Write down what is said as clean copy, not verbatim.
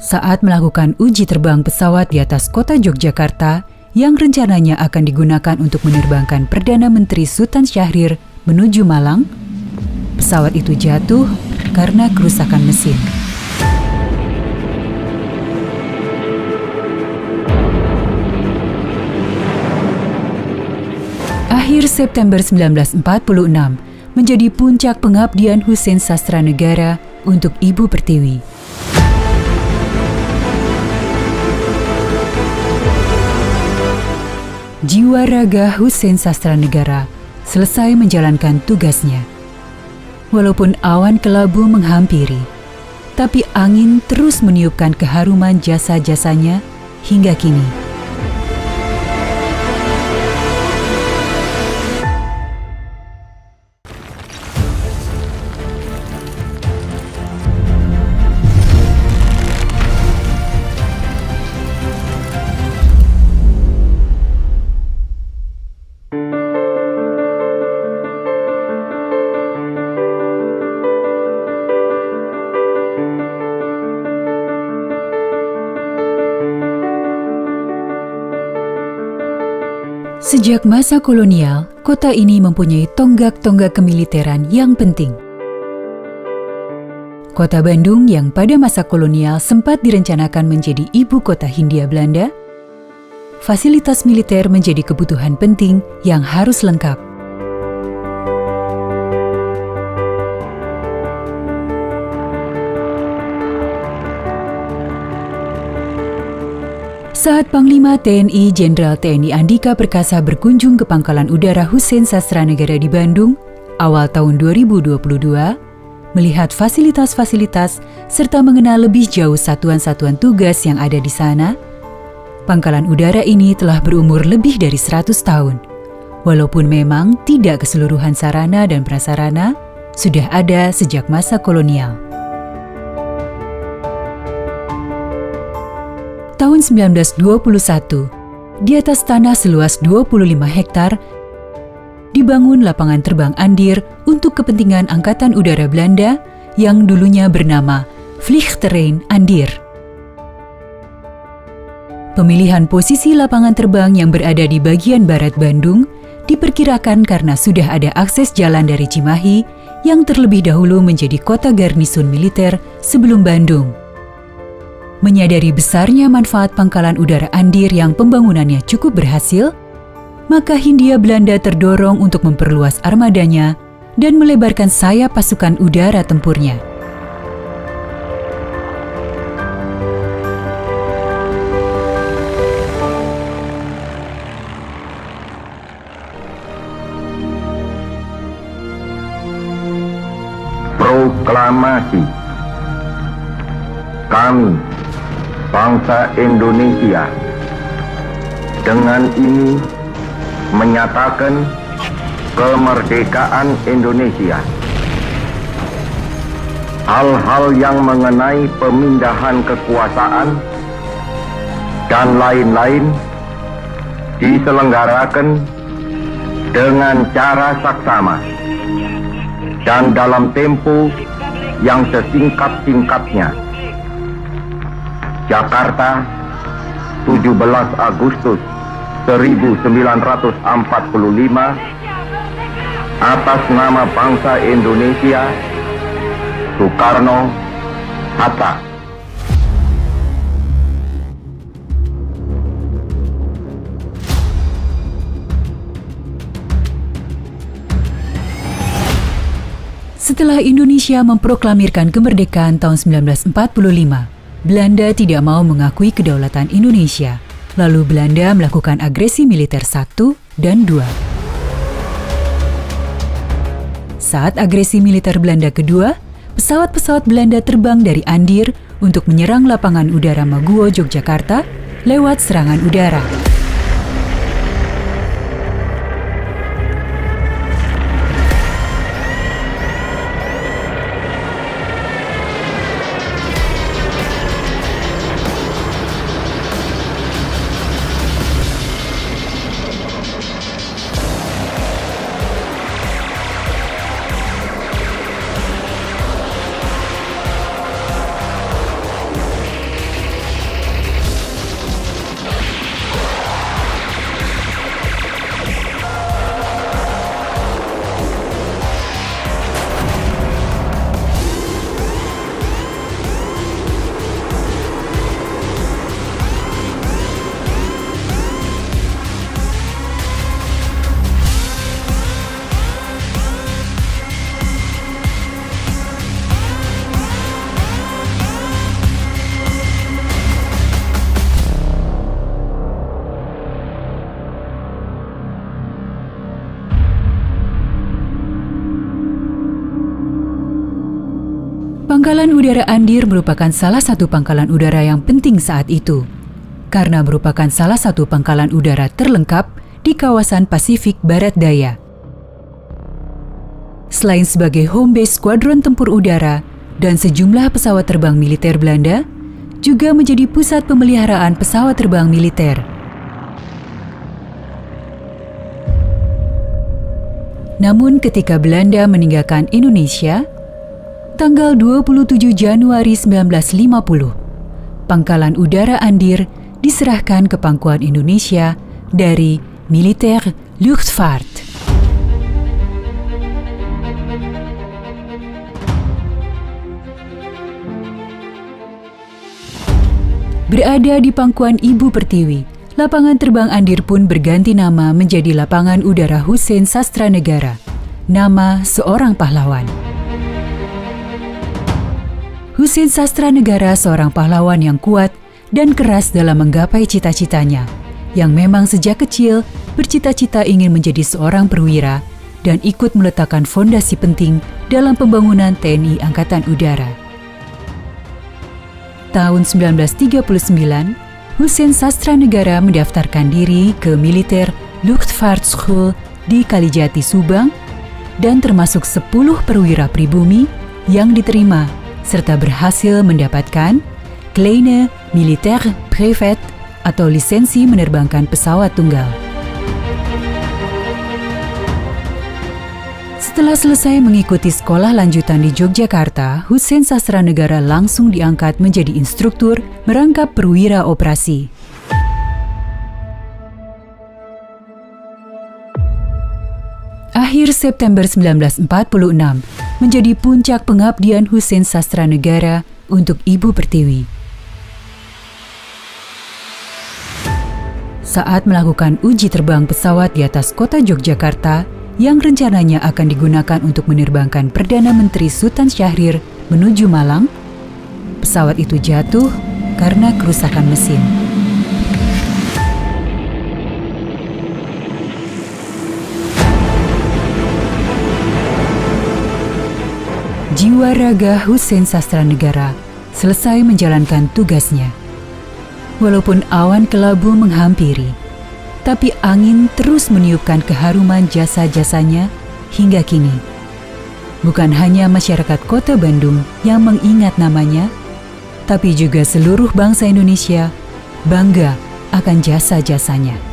saat melakukan uji terbang pesawat di atas kota Yogyakarta yang rencananya akan digunakan untuk menerbangkan Perdana Menteri Sultan Syahrir menuju Malang, pesawat itu jatuh karena kerusakan mesin. Akhir September 1946 menjadi puncak pengabdian Husein Sastranegara untuk Ibu Pertiwi. Jiwa raga Husein Sastranegara selesai menjalankan tugasnya. Walaupun awan kelabu menghampiri, tapi angin terus meniupkan keharuman jasa-jasanya hingga kini. Sejak masa kolonial, kota ini mempunyai tonggak-tonggak kemiliteran yang penting. Kota Bandung yang pada masa kolonial sempat direncanakan menjadi ibu kota Hindia Belanda, fasilitas militer menjadi kebutuhan penting yang harus lengkap. Saat Panglima TNI Jenderal TNI Andika Perkasa berkunjung ke Pangkalan Udara Husein Sastranegara di Bandung awal tahun 2022, melihat fasilitas-fasilitas serta mengenal lebih jauh satuan-satuan tugas yang ada di sana, Pangkalan Udara ini telah berumur lebih dari 100 tahun. Walaupun memang tidak keseluruhan sarana dan prasarana sudah ada sejak masa kolonial. Tahun 1921, di atas tanah seluas 25 hektar, dibangun lapangan terbang Andir untuk kepentingan Angkatan Udara Belanda yang dulunya bernama Vliegterrein Andir. Pemilihan posisi lapangan terbang yang berada di bagian barat Bandung diperkirakan karena sudah ada akses jalan dari Cimahi yang terlebih dahulu menjadi kota garnison militer sebelum Bandung. Menyadari besarnya manfaat Pangkalan Udara Andir yang pembangunannya cukup berhasil, maka Hindia Belanda terdorong untuk memperluas armadanya dan melebarkan sayap pasukan udara tempurnya. Proklamasi. Kami, bangsa Indonesia, dengan ini menyatakan kemerdekaan Indonesia. Hal-hal yang mengenai pemindahan kekuasaan dan lain-lain diselenggarakan dengan cara saksama dan dalam tempo yang sesingkat-singkatnya. Jakarta, 17 Agustus 1945, atas nama bangsa Indonesia, Soekarno-Hatta. Setelah Indonesia memproklamirkan kemerdekaan tahun 1945, Belanda tidak mau mengakui kedaulatan Indonesia. Lalu Belanda melakukan agresi militer 1 dan 2. Saat agresi militer Belanda kedua, pesawat-pesawat Belanda terbang dari Andir untuk menyerang lapangan udara Maguwo, Yogyakarta lewat serangan udara. Pangkalan Udara Andir merupakan salah satu pangkalan udara yang penting saat itu, karena merupakan salah satu pangkalan udara terlengkap di kawasan Pasifik Barat Daya. Selain sebagai home base skuadron tempur udara dan sejumlah pesawat terbang militer Belanda, juga menjadi pusat pemeliharaan pesawat terbang militer. Namun ketika Belanda meninggalkan Indonesia, tanggal 27 Januari 1950, Pangkalan Udara Andir diserahkan ke Pangkuan Indonesia dari Militaire Luchtvaart. Berada di pangkuan Ibu Pertiwi, lapangan terbang Andir pun berganti nama menjadi Lapangan Udara Hussein Sastranegara, nama seorang pahlawan. Hussein Sastranegara seorang pahlawan yang kuat dan keras dalam menggapai cita-citanya, yang memang sejak kecil bercita-cita ingin menjadi seorang perwira dan ikut meletakkan fondasi penting dalam pembangunan TNI Angkatan Udara. Tahun 1939, Hussein Sastranegara mendaftarkan diri ke Militaire Luchtvaartschool di Kalijati, Subang, dan termasuk 10 perwira pribumi yang diterima serta berhasil mendapatkan Kleine Militaire Brevet atau lisensi menerbangkan pesawat tunggal. Setelah selesai mengikuti sekolah lanjutan di Yogyakarta, Hussein Sastranegara langsung diangkat menjadi instruktur merangkap perwira operasi. Akhir September 1946 menjadi puncak pengabdian Hussein Sastranegara untuk Ibu Pertiwi. Saat melakukan uji terbang pesawat di atas kota Yogyakarta, yang rencananya akan digunakan untuk menerbangkan Perdana Menteri Sultan Syahrir menuju Malang, pesawat itu jatuh karena kerusakan mesin. Jiwa raga Hussein Sastranegara selesai menjalankan tugasnya. Walaupun awan kelabu menghampiri, tapi angin terus meniupkan keharuman jasa-jasanya hingga kini. Bukan hanya masyarakat Kota Bandung yang mengingat namanya, tapi juga seluruh bangsa Indonesia bangga akan jasa-jasanya.